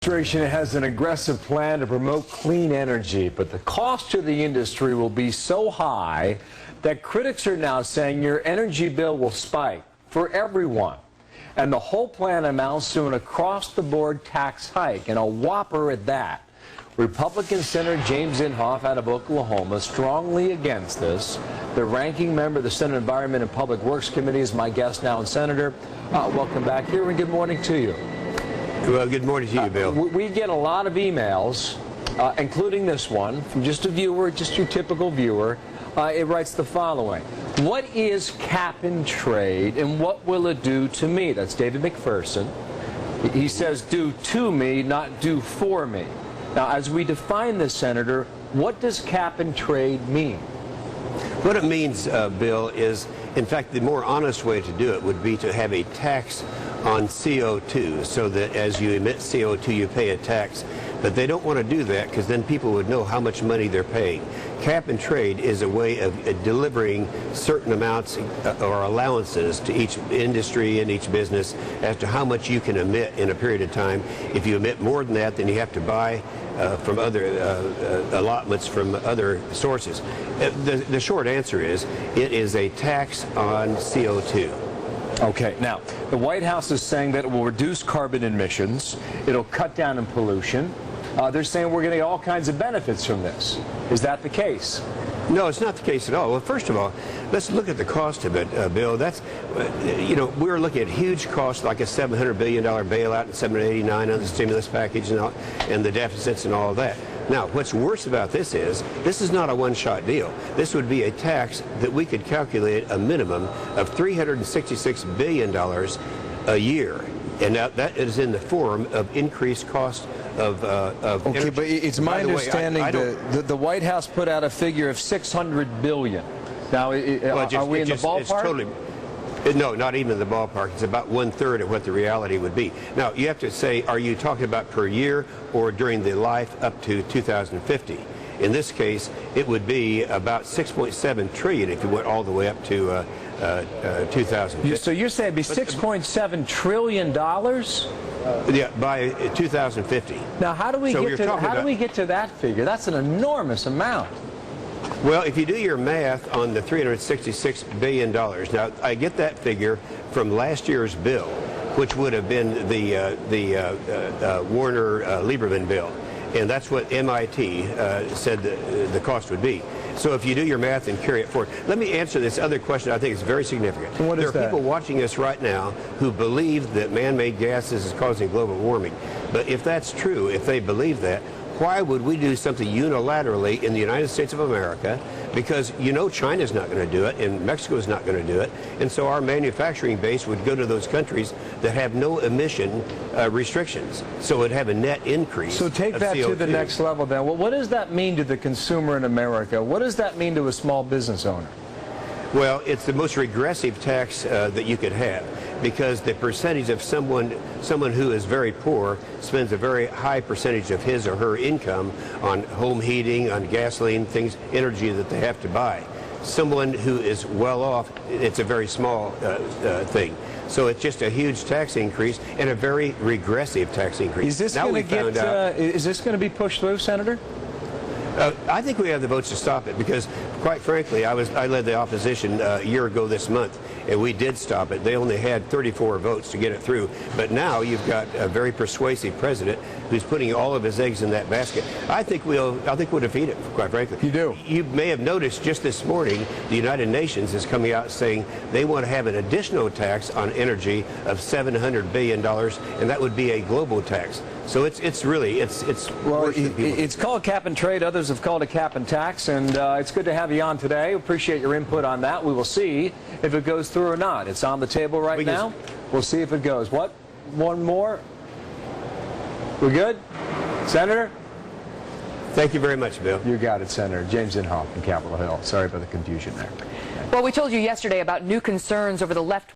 Administration has an aggressive plan to promote clean energy, but the cost to the industry will be so high that critics are now saying your energy bill will spike for everyone. And the whole plan amounts to an across-the-board tax hike, and a whopper at that. Republican Senator James Inhofe out of Oklahoma strongly against this. The ranking member of the Senate Environment and Public Works Committee is my guest now. And Senator, welcome back here and good morning to you. Well, good morning to you, Bill. We get a lot of emails, including this one, from just a viewer, just your typical viewer. It writes the following: what is cap and trade and what will it do to me? That's David McPherson. He says do to me, not do for me. Now, as we define this, Senator, what does cap and trade mean? What it means, Bill, is, in fact, the more honest way to do it would be to have a tax on CO2, so that as you emit CO2, you pay a tax. But they don't want to do that because then people would know how much money they're paying. Cap and trade is a way of delivering certain amounts or allowances to each industry and each business as to how much you can emit in a period of time. If you emit more than that, then you have to buy from other allotments from other sources. The short answer is it is a tax on CO2. Okay, now, the White House is saying that it will reduce carbon emissions, it'll cut down in pollution. They're saying we're going to get all kinds of benefits from this. Is that the case? No, it's not the case at all. Well, first of all, let's look at the cost of it, Bill. That's, we're looking at huge costs like a $700 billion bailout and $789 on the stimulus package and the deficits and all of that. Now, what's worse about this is not a one-shot deal. This would be a tax that we could calculate a minimum of $366 billion a year. And that is in the form of increased cost of okay, energy. but it's my understanding the White House put out a figure of $600 billion. Now, are we in the ballpark? It's totally, no, not even in the ballpark. It's about 1/3 of what the reality would be. Now, you have to say, are you talking about per year or during the life up to 2050? In this case, it would be about $6.7 trillion if you went all the way up to 2050. So you're saying it'd be $6.7 trillion? Yeah, by 2050. Now, how do we get to that figure? That's an enormous amount. Well, if you do your math on the $366 billion, now I get that figure from last year's bill, which would have been the Warner-Lieberman bill. And that's what MIT said the cost would be. So if you do your math and carry it forward. Let me answer this other question I think is very significant. What is that? There are people watching us right now who believe that man-made gases is causing global warming. But if that's true, if they believe that, why would we do something unilaterally in the United States of America? Because China's not going to do it and Mexico's not going to do it. And so our manufacturing base would go to those countries that have no emission restrictions. So it would have a net increase. So take that to the next level then. Well, what does that mean to the consumer in America? What does that mean to a small business owner? Well, it's the most regressive tax that you could have, because the percentage of someone who is very poor spends a very high percentage of his or her income on home heating, on gasoline, energy that they have to buy. Someone who is well off, it's a very small thing. So it's just a huge tax increase and a very regressive tax increase. Is this going to be pushed through, Senator? I think we have the votes to stop it because, quite frankly, I led the opposition a year ago this month, and we did stop it. They only had 34 votes to get it through. But now you've got a very persuasive president who's putting all of his eggs in that basket. I think we'll defeat it, quite frankly. You do? You may have noticed just this morning the United Nations is coming out saying they want to have an additional tax on energy of $700 billion, and that would be a global tax. So it's called cap and trade. Others have called it cap and tax, and it's good to have you on today. Appreciate your input on that. We will see if it goes through or not. It's on the table right now. We'll see if it goes. What? One more? We good? Senator? Thank you very much, Bill. You got it, Senator. James Inhofe from Capitol Hill. Sorry about the confusion there. Well, we told you yesterday about new concerns over the left